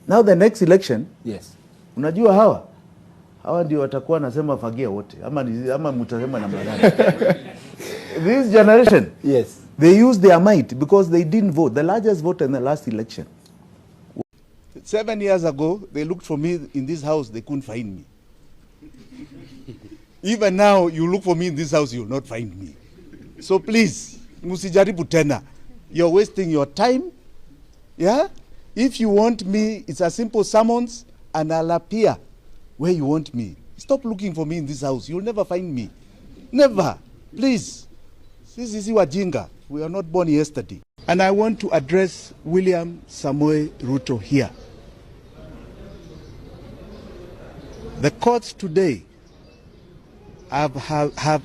Now the next election, yes. Unajua hawa ndio watakuwa nasema fagia wote ama mtasema namna gani? This generation, yes, they use their might because they didn't vote. The largest vote in the last election. 7 years ago, they looked for me in this house, they couldn't find me. Even now, you look for me in this house, you'll not find me. So please, musijaribu tena. You're wasting your time. Yeah? If you want me, it's a simple summons and I'll appear where you want me. Stop looking for me in this house. You'll never find me. Never. Please. Sisi wajinga. We are not born yesterday. And I want to address William Samoei Ruto here. The courts today have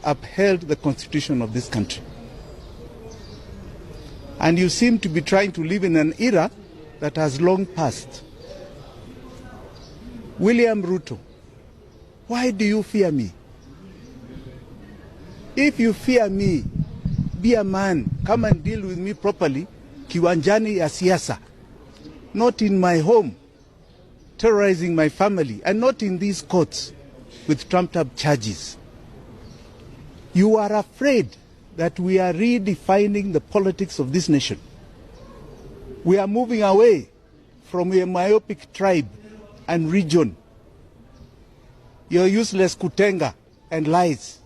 upheld the constitution of this country. And you seem to be trying to live in an era that has long passed. William Ruto, why do you fear me? If you fear me, be a man, come and deal with me properly, kiwanjani ya siasa, not in my home, terrorizing my family, and not in these courts with trumped up charges. You are afraid that we are redefining the politics of this nation. We are moving away from a myopic tribe and region. Your useless kutenga and lies.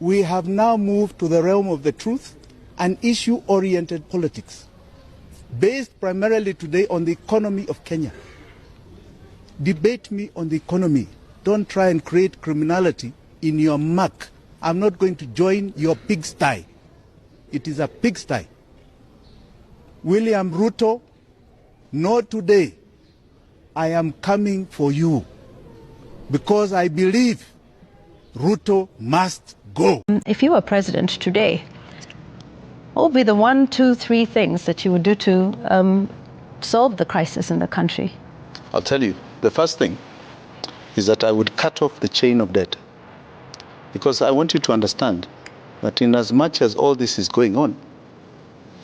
We have now moved to the realm of the truth and issue-oriented politics, based primarily today on the economy of Kenya. Debate me on the economy. Don't try and create criminality in your muck. I'm not going to join your pigsty. It is a pigsty. William Ruto, know today I am coming for you because I believe Ruto must go. If you were president today, what would be the 1, 2, 3 things that you would do to solve the crisis in the country? I'll tell you. The first thing is that I would cut off the chain of debt. Because I want you to understand that in as much as all this is going on,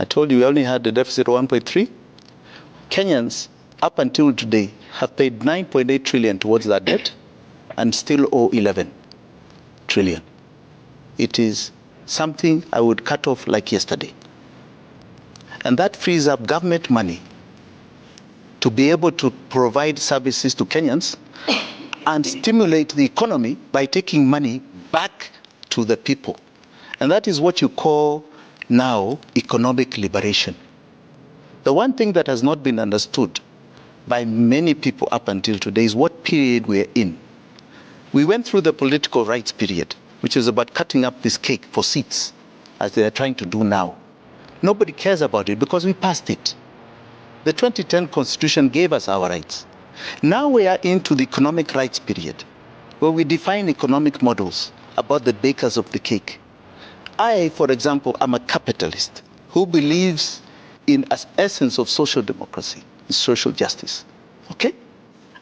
I told you we only had a deficit of 1.3. Kenyans, up until today, have paid 9.8 trillion towards that debt and still owe 11 trillion. It is something I would cut off like yesterday. And that frees up government money to be able to provide services to Kenyans and stimulate the economy by taking money back to the people. And that is what you call now economic liberation. The one thing that has not been understood by many people up until today is what period we're in. We went through the political rights period, which is about cutting up this cake for seats, as they are trying to do now. Nobody cares about it because we passed it. The 2010 Constitution gave us our rights. Now we are into the economic rights period, where we define economic models about the bakers of the cake. I, for example, am a capitalist who believes in an essence of social democracy, social justice. Okay?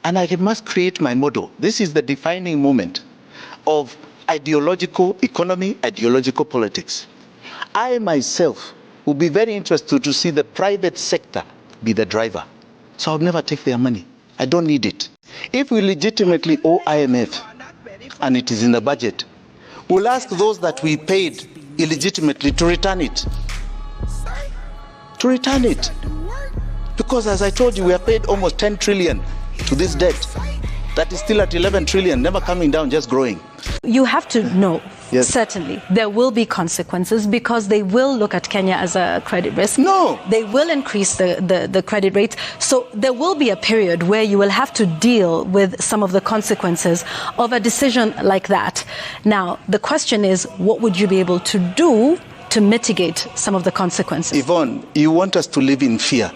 And I must create my model. This is the defining moment of ideological economy, ideological politics. I myself will be very interested to see the private sector be the driver. So I'll never take their money. I don't need it. If we legitimately owe IMF, and it is in the budget, we'll ask those that we paid illegitimately to return it. To return it. Because as I told you, we have paid almost 10 trillion to this debt. That is still at 11 trillion, never coming down, just growing. You have to know, yes, certainly, there will be consequences because they will look at Kenya as a credit risk. No. They will increase the credit rates. So there will be a period where you will have to deal with some of the consequences of a decision like that. Now, the question is, what would you be able to do to mitigate some of the consequences? Yvonne, you want us to live in fear.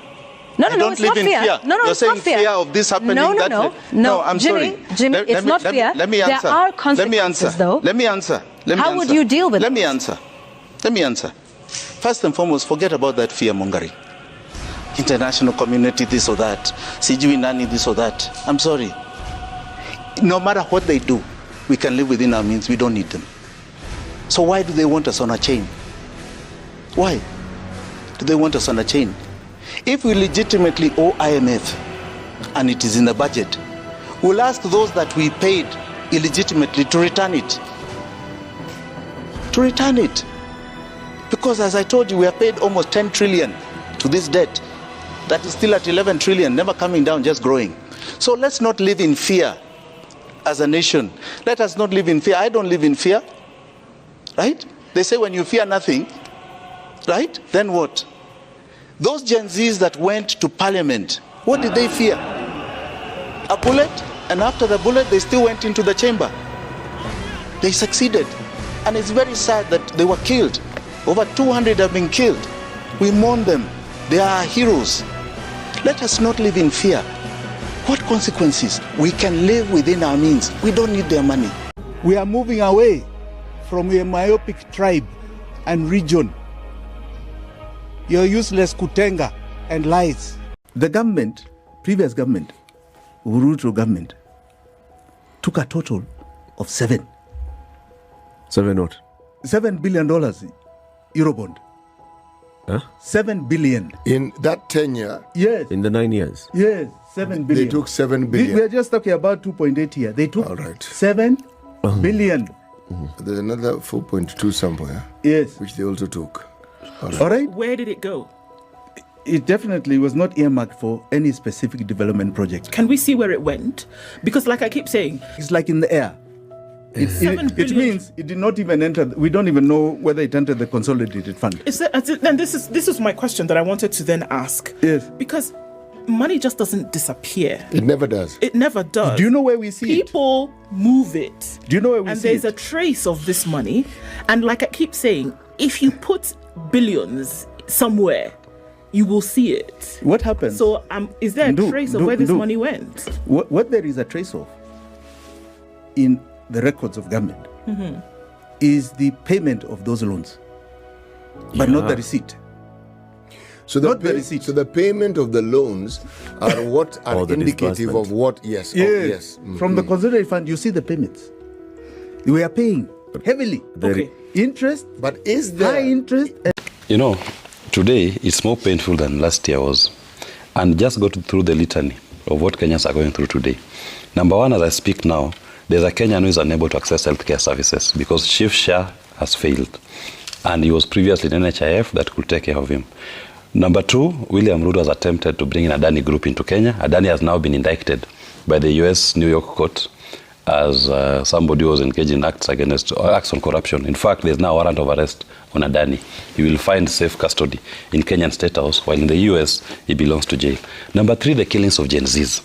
No, it's not fear. No, You're it's not fear. Fear of this happening. No, I'm Jimmy, sorry. Jimmy, it's not fear. Let me answer. There are consequences, though. Let me answer. How would you deal with it? Let me answer. First and foremost, forget about that fear mongering. International community, this or that. Sijui nani, this or that. I'm sorry. No matter what they do, we can live within our means. We don't need them. So why do they want us on a chain? Why do they want us on a chain? If we legitimately owe IMF and it is in the budget. We'll ask those that we paid illegitimately to return it. To return it. Because as I told you, we have paid almost 10 trillion to this debt. That is still at 11 trillion, never coming down, just growing. So let's not live in fear as a nation. Let us not live in fear. I don't live in fear, right? They say when you fear nothing, right? Then what? Those Gen Zs that went to parliament, what did they fear? A bullet? And after the bullet, they still went into the chamber. They succeeded. And it's very sad that they were killed. Over 200 have been killed. We mourn them. They are heroes. Let us not live in fear. What consequences? We can live within our means. We don't need their money. We are moving away from a myopic tribe and region. Your useless kutenga and lies. The government, previous government, Ruto government, took a total of $7 billion Eurobond. Huh? 7 billion. In that tenure? Yes. In the 9 years? Yes, 7 billion. They took 7 billion. We are just talking about 2.8 here. They took 7 billion. There's another 4.2 somewhere. Yes. Which they also took. All right. Where did it go? It definitely was not earmarked for any specific development project. Can we see where it went? Because like I keep saying, it's like in the air. It means it did not even enter. We don't even know whether it entered the consolidated fund. Then this is my question that I wanted to then ask. Yes. Because money just doesn't disappear. It never does. It never does. Do you know where we see People move it. Do you know where we see it? And there's a trace of this money. And like I keep saying, if you put billions somewhere, you will see it. What happens? So is there a trace of where this money went? What there is a trace of in the records of government is the payment of those loans, but not the receipt. So the payment of the loans are what are indicative of what? Yes. Yes. Oh, yes. Mm-hmm. From the consolidated fund, you see the payments. We are paying heavily. Interest, but is there high interest? You know, today it's more painful than last year was. And just go through the litany of what Kenyans are going through today. Number one, as I speak now, there's a Kenyan who is unable to access healthcare services because Chief Shah has failed. And he was previously in NHIF that could take care of him. Number two, William Ruto has attempted to bring in Adani Group into Kenya. Adani has now been indicted by the US New York court as somebody who was engaged in acts on corruption. In fact, there's now a warrant of arrest on Adani. He will find safe custody in Kenyan State House, while in the US, he belongs to jail. Number three, the killings of Gen Zs.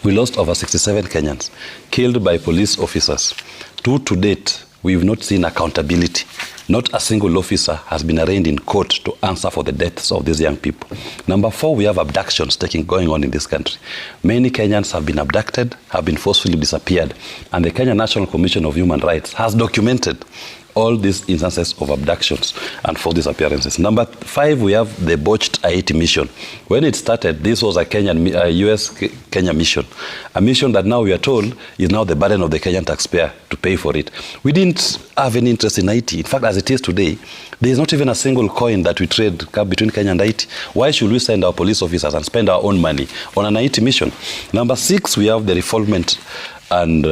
We lost over 67 Kenyans killed by police officers. To date, we've not seen accountability. Not a single officer has been arraigned in court to answer for the deaths of these young people. Number four, we have abductions going on in this country. Many Kenyans have been abducted, have been forcefully disappeared, and the Kenya National Commission of Human Rights has documented all these instances of abductions and forced disappearances. Number five, we have the botched Haiti mission. When it started, this was a US-Kenya mission. A mission that now we are told is now the burden of the Kenyan taxpayer to pay for it. We didn't have any interest in Haiti. In fact, as it is today, there is not even a single coin that we trade between Kenya and Haiti. Why should we send our police officers and spend our own money on an Haiti mission? Number six, we have the refoulement and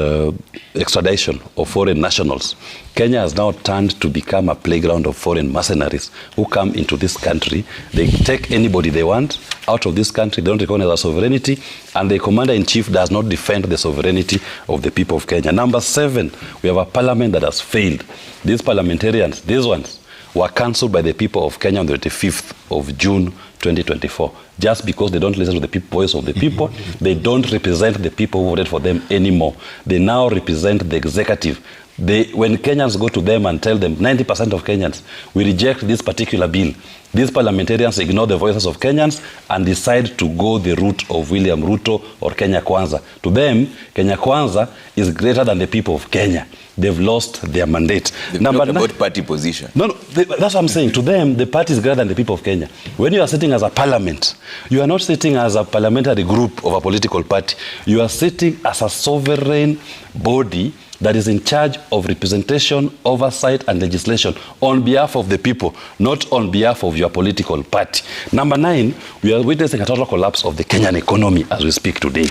extradition of foreign nationals. Kenya has now turned to become a playground of foreign mercenaries who come into this country. They take anybody they want out of this country. They don't recognize our sovereignty, and the commander-in-chief does not defend the sovereignty of the people of Kenya. Number seven, we have a parliament that has failed. These parliamentarians, these ones, were cancelled by the people of Kenya on the 25th of June 2024. Just because they don't listen to the voice of the people, they don't represent the people who voted for them anymore. They now represent the executive. When Kenyans go to them and tell them, 90% of Kenyans, we reject this particular bill, these parliamentarians ignore the voices of Kenyans and decide to go the route of William Ruto or Kenya Kwanza. To them, Kenya Kwanza is greater than the people of Kenya. They've lost their mandate. They've talked about party position. No, that's what I'm saying. To them, the party is greater than the people of Kenya. When you are sitting as a parliament, you are not sitting as a parliamentary group of a political party. You are sitting as a sovereign body that is in charge of representation, oversight, and legislation on behalf of the people, not on behalf of your political party. Number 9, we are witnessing a total collapse of the Kenyan economy as we speak today.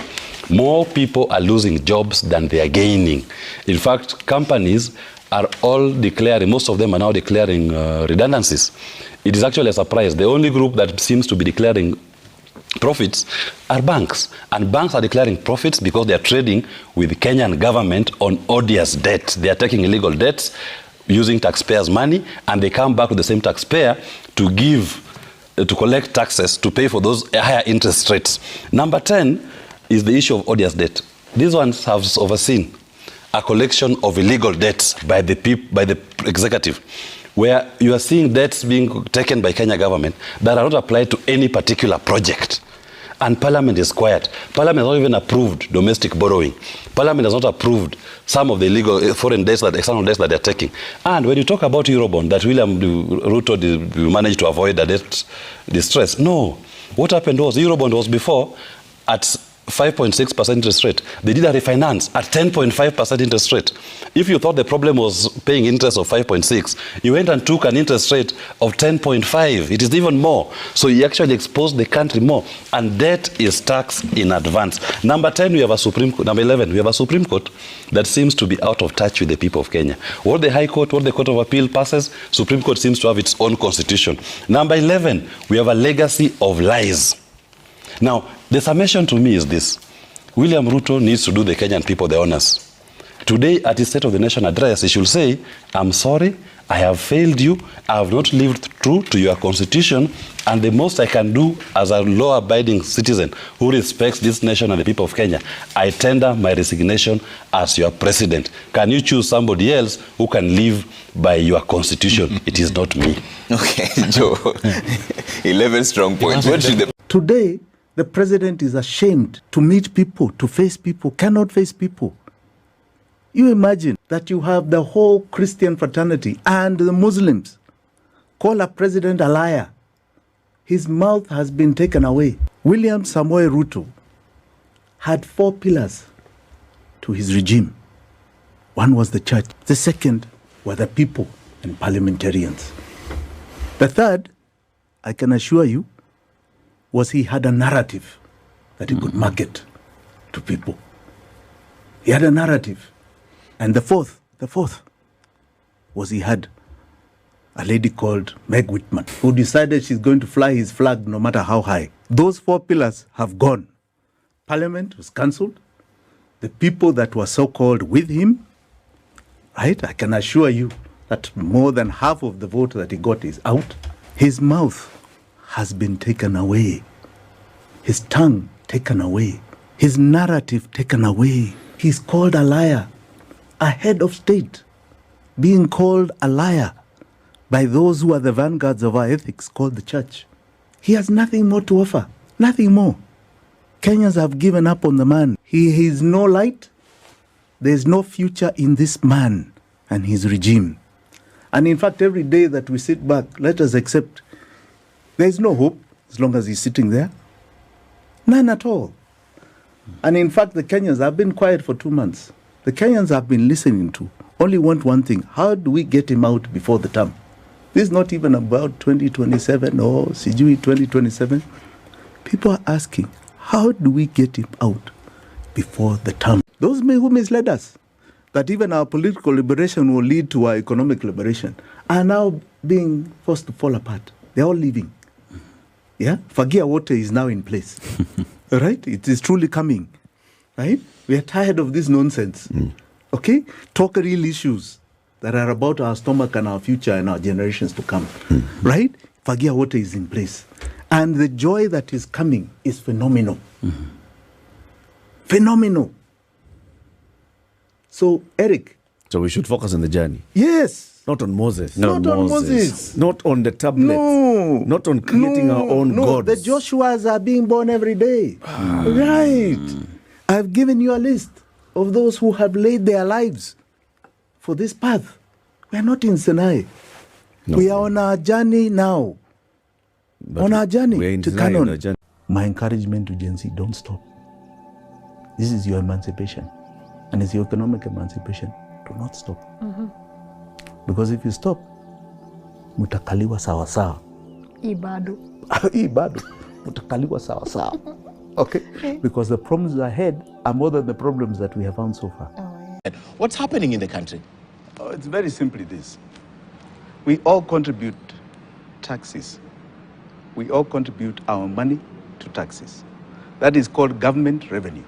More people are losing jobs than they are gaining. In fact, companies are all declaring, most of them are now declaring redundancies. It is actually a surprise. The only group that seems to be declaring profits are banks. And banks are declaring profits because they are trading with the Kenyan government on odious debt. They are taking illegal debts using taxpayers' money, and they come back to the same taxpayer to collect taxes to pay for those higher interest rates. Number 10 is the issue of odious debt. These ones have overseen a collection of illegal debts by the executive, where you are seeing debts being taken by Kenya government that are not applied to any particular project. And Parliament is quiet. Parliament has not even approved domestic borrowing. Parliament has not approved some of the illegal foreign debts, external debts that they're taking. And when you talk about Eurobond, that William Ruto managed to avoid the debt distress. No. What happened was Eurobond was before at 5.6% interest rate. They did a refinance at 10.5% interest rate. If you thought the problem was paying interest of 5.6, you went and took an interest rate of 10.5. It is even more. So you actually exposed the country more. And debt is taxed in advance. Number 10, we have a Supreme Court. Number 11, we have a Supreme Court that seems to be out of touch with the people of Kenya. What the High Court, what the Court of Appeal passes, Supreme Court seems to have its own constitution. Number 11, we have a legacy of lies. Now, the summation to me is this. William Ruto needs to do the Kenyan people the honors. Today, at his State of the Nation address, he should say, I'm sorry, I have failed you, I have not lived true to your constitution, and the most I can do as a law-abiding citizen who respects this nation and the people of Kenya, I tender my resignation as your president. Can you choose somebody else who can live by your constitution? It is not me. Okay, Joe. 11 strong points. What should the... Today, the president is ashamed to meet people, to face people, cannot face people. You imagine that you have the whole Christian fraternity and the Muslims call a president a liar. His mouth has been taken away. William Samoei Ruto had 4 pillars to his regime. One was the church. The second were the people and parliamentarians. The third, I can assure you, was he had a narrative that he could market to people. He had a narrative. And the fourth was he had a lady called Meg Whitman, who decided she's going to fly his flag no matter how high. Those 4 pillars have gone. Parliament was cancelled. The people that were so-called with him, right? I can assure you that more than half of the vote that he got is out. His mouth has been taken away. His tongue taken away. His narrative taken away. He's called a liar. A head of state being called a liar by those who are the vanguards of our ethics called the church. He has nothing more to offer. Nothing more. Kenyans have given up on the man. He is no light. There is no future in this man and his regime. And in fact, every day that we sit back, let us accept there is no hope as long as he's sitting there. None at all. And in fact, the Kenyans have been quiet for 2 months. The Kenyans have been listening to only want one thing. How do we get him out before the term? This is not even about 2027 or Sijui 2027. People are asking, how do we get him out before the term? Those who misled us, that even our political liberation will lead to our economic liberation, are now being forced to fall apart. They're all leaving. Yeah? Fagia water is now in place. Right? It is truly coming. Right? We are tired of this nonsense. Okay? Talk real issues that are about our stomach and our future and our generations to come. Right? Fagia water is in place. And the joy that is coming is phenomenal. Phenomenal. So, Eric. So we should focus on the journey. Yes. Not on Moses. Not on Moses. Not on the tablets. No. Not on creating our own gods. The Joshuas are being born every day. Right. I've given you a list of those who have laid their lives for this path. We are not in Sinai. No. We are on our journey now. But on our journey to Canaan. My encouragement to Gen Z, don't stop. This is your emancipation. and it's your economic emancipation. Do not stop. Because if you stop, mutakaliwa sawa sawa. Ibado. Ibado. Mutakaliwa sawa sawa. Okay? Because the problems ahead are more than the problems that we have found so far. What's happening in the country? Oh, it's very simply this. We all contribute taxes. We all contribute our money to taxes. That is called government revenue.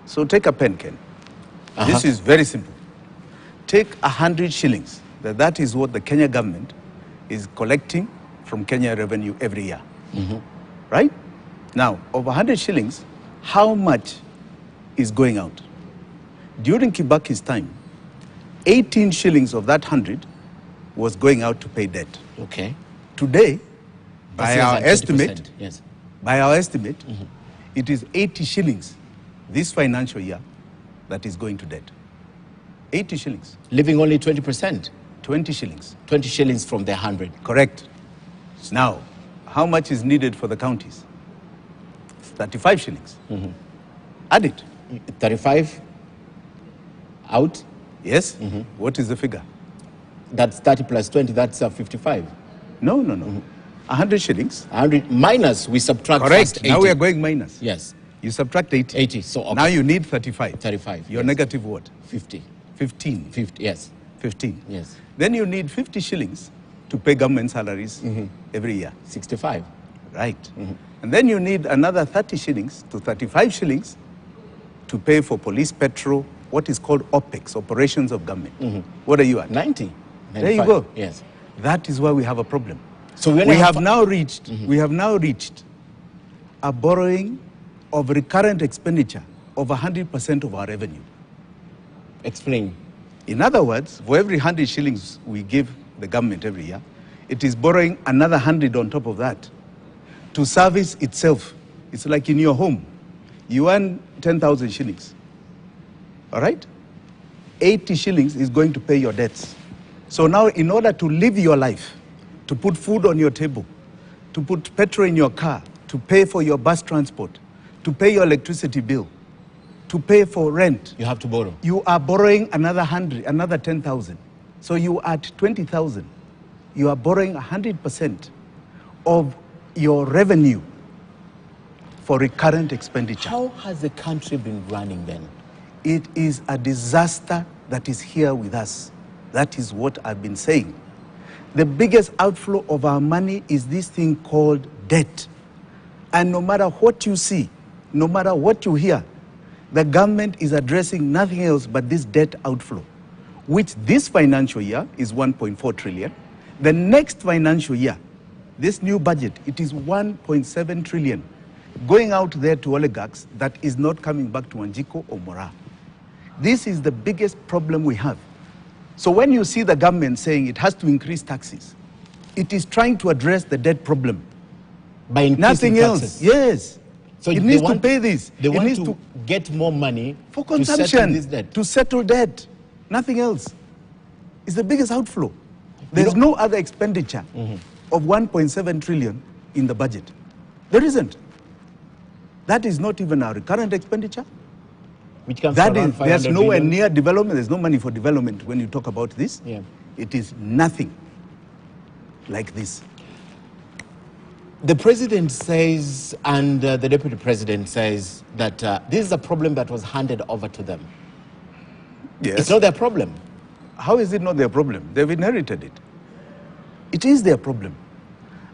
So take a pen, Ken. This is very simple. Take 100 shillings. That is what the Kenya government is collecting from Kenya revenue every year. Right? Now, of 100 shillings, how much is going out? During Kibaki's time, 18 shillings of that 100 was going out to pay debt. Okay. Today, by our 20%, estimate, yes. It is 80 shillings this financial year that is going to debt. 80 shillings. Leaving only 20%. 20 shillings. 20 shillings from the 100. Correct. Now, how much is needed for the counties? 35 shillings. Add it. 35 out? Yes. What is the figure? That's 30 plus 20, that's 55. No. 100 shillings. 100 minus, we subtract Correct. first 80. Now we are going minus. Yes. You subtract 80. 80, so okay. Now you need 35. 35. You're yes. negative what? 50. 15. 50, yes. 15. Yes. Then you need 50 shillings to pay government salaries every year. 65. Right. And then you need another 30 shillings to 35 shillings to pay for police petrol, what is called OPEX, operations of government. What are you at? 90. There you go. Yes. That is why we have a problem. So we have now reached a borrowing of recurrent expenditure of 100% of our revenue. Explain. In other words, for every 100 shillings we give the government every year, it is borrowing another 100 on top of that to service itself. It's like in your home. You earn 10,000 shillings. All right? 80 shillings is going to pay your debts. So now in order to live your life, to put food on your table, to put petrol in your car, to pay for your bus transport, to pay your electricity bill, to pay for rent. You have to borrow. You are borrowing another 100, another 10,000. So you are at 20,000. You are borrowing 100% of your revenue for recurrent expenditure. How has the country been running then? It is a disaster that is here with us. That is what I've been saying. The biggest outflow of our money is this thing called debt. And no matter what you see, no matter what you hear, the government is addressing nothing else but this debt outflow, which this financial year is 1.4 trillion. The next financial year, this new budget, it is 1.7 trillion going out there to oligarchs that is not coming back to Wanjigi or Mora. This is the biggest problem we have. So when you see the government saying it has to increase taxes, it is trying to address the debt problem. By increasing nothing taxes. else. Yes. So it needs to pay this. They it want needs to get more money for to settle consumption, this debt. to settle debt. Nothing else. It's the biggest outflow. There's no other expenditure of 1.7 trillion in the budget. There isn't. That is not even our recurrent expenditure. Which comes That around is, there's 500 nowhere billion. near development. There's no money for development when you talk about this. Yeah. It is nothing like this. The president says, and the deputy president says, that this is a problem that was handed over to them. Yes. It's not their problem. How is it not their problem? They've inherited it. It is their problem.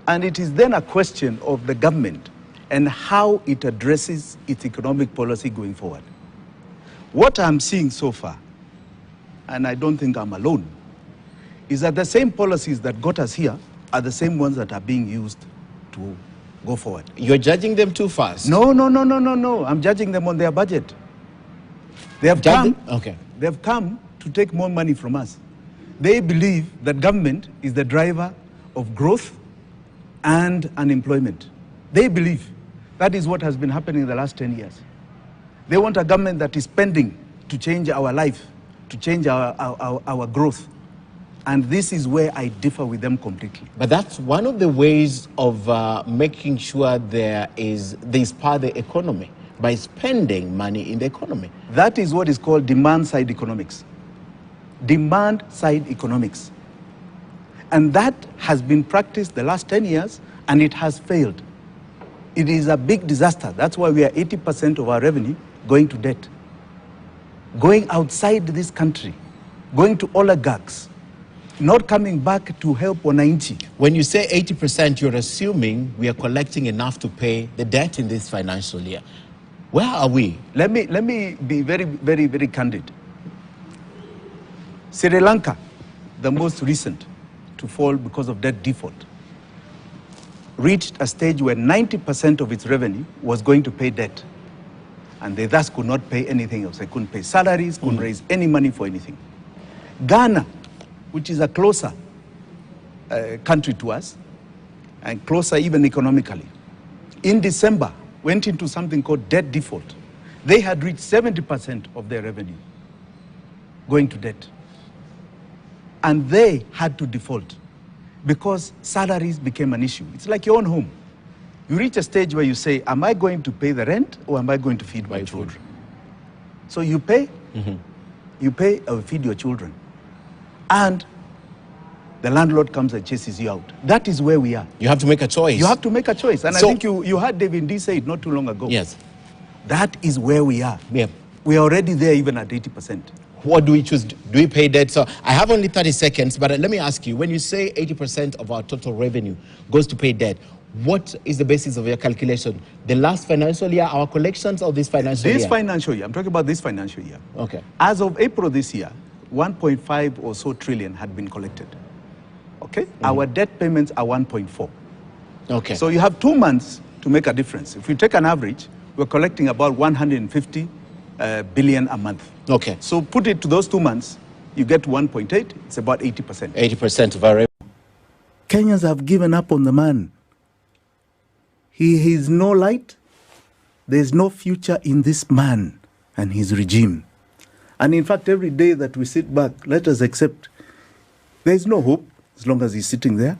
And it is then a question of the government and how it addresses its economic policy going forward. What I'm seeing so far, and I don't think I'm alone, is that the same policies that got us here are the same ones that are being used to go forward. You're judging them too fast. No. I'm judging them on their budget. They have They've come to take more money from us. They believe that government is the driver of growth and unemployment. They believe that is what has been happening in the last 10 years. They want a government that is spending to change our life, to change our growth. And this is where I differ with them completely. But that's one of the ways of making sure they inspire the economy. by spending money in the economy. That is what is called demand-side economics. Demand-side economics. And that has been practiced the last 10 years, and it has failed. It is a big disaster. That's why we are 80% of our revenue going to debt. Going outside this country, going to oligarchs, not coming back to help wananchi. When you say 80%, you're assuming we are collecting enough to pay the debt in this financial year. Where are we? Let me be very, very, very candid. Sri Lanka, the most recent to fall because of debt default, reached a stage where 90% of its revenue was going to pay debt. And they thus could not pay anything else. They couldn't pay salaries, couldn't raise any money for anything. Ghana, which is a closer country to us, and closer even economically, in December, went into something called debt default. They had reached 70% of their revenue going to debt. And they had to default because salaries became an issue. It's like your own home. You reach a stage where you say, am I going to pay the rent or am I going to feed my children? So you pay, you pay or feed your children. And the landlord comes and chases you out. That is where we are. You have to make a choice. You have to make a choice. And So- I think you heard David D say it not too long ago. Yes. That is where we are. Yeah. We are already there even at 80%. What do we choose? Do we pay debt? So I have only 30 seconds, but let me ask you, when you say 80% of our total revenue goes to pay debt, what is the basis of your calculation? The last financial year, our collections, or this financial year? This financial year, I'm talking about this financial year. Okay. As of April this year, 1.5 or so trillion had been collected. Okay? Our debt payments are 1.4. Okay. So you have 2 months to make a difference. If you take an average, we're collecting about 150 billion a month. Okay. So put it to those 2 months, you get 1.8, it's about 80%. 80% of our revenue. Kenyans have given up on the man. He is no light. There's no future in this man and his regime. And in fact, every day that we sit back, let us accept there's no hope as long as he's sitting there.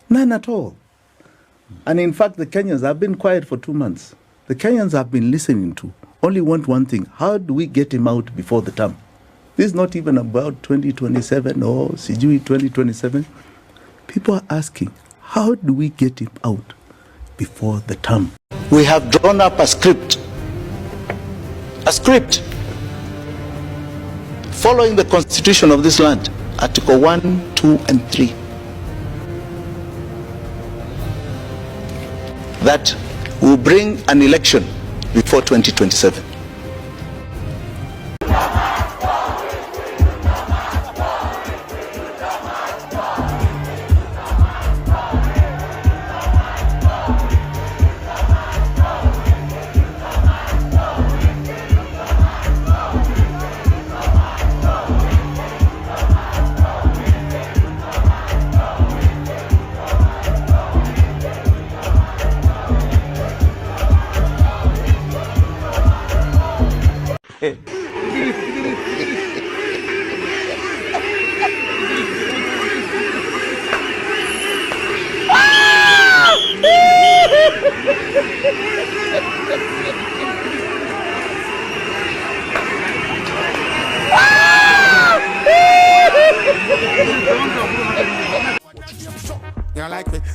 None at all. And in fact, the Kenyans have been quiet for 2 months. The Kenyans have been listening to only want one thing. How do we get him out before the term? This is not even about 2027 or Sijui 2027. People are asking, how do we get him out before the term? We have drawn up a script following the constitution of this land, Article 1, 2, and 3, that will bring an election before 2027.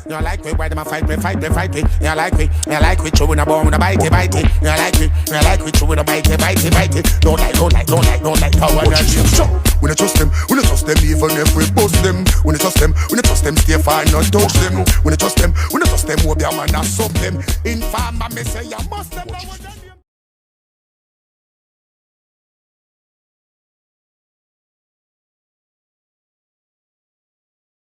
You like me, why them a fight me? You like me, chewing a bone with a bitey. You like me, chewing a bitey. Don't like how I do. We don't trust them even if we bust them. We don't trust them, stay far, not touch them. We don't trust them, we'll be a man, not sub them. Informer, me say you must them.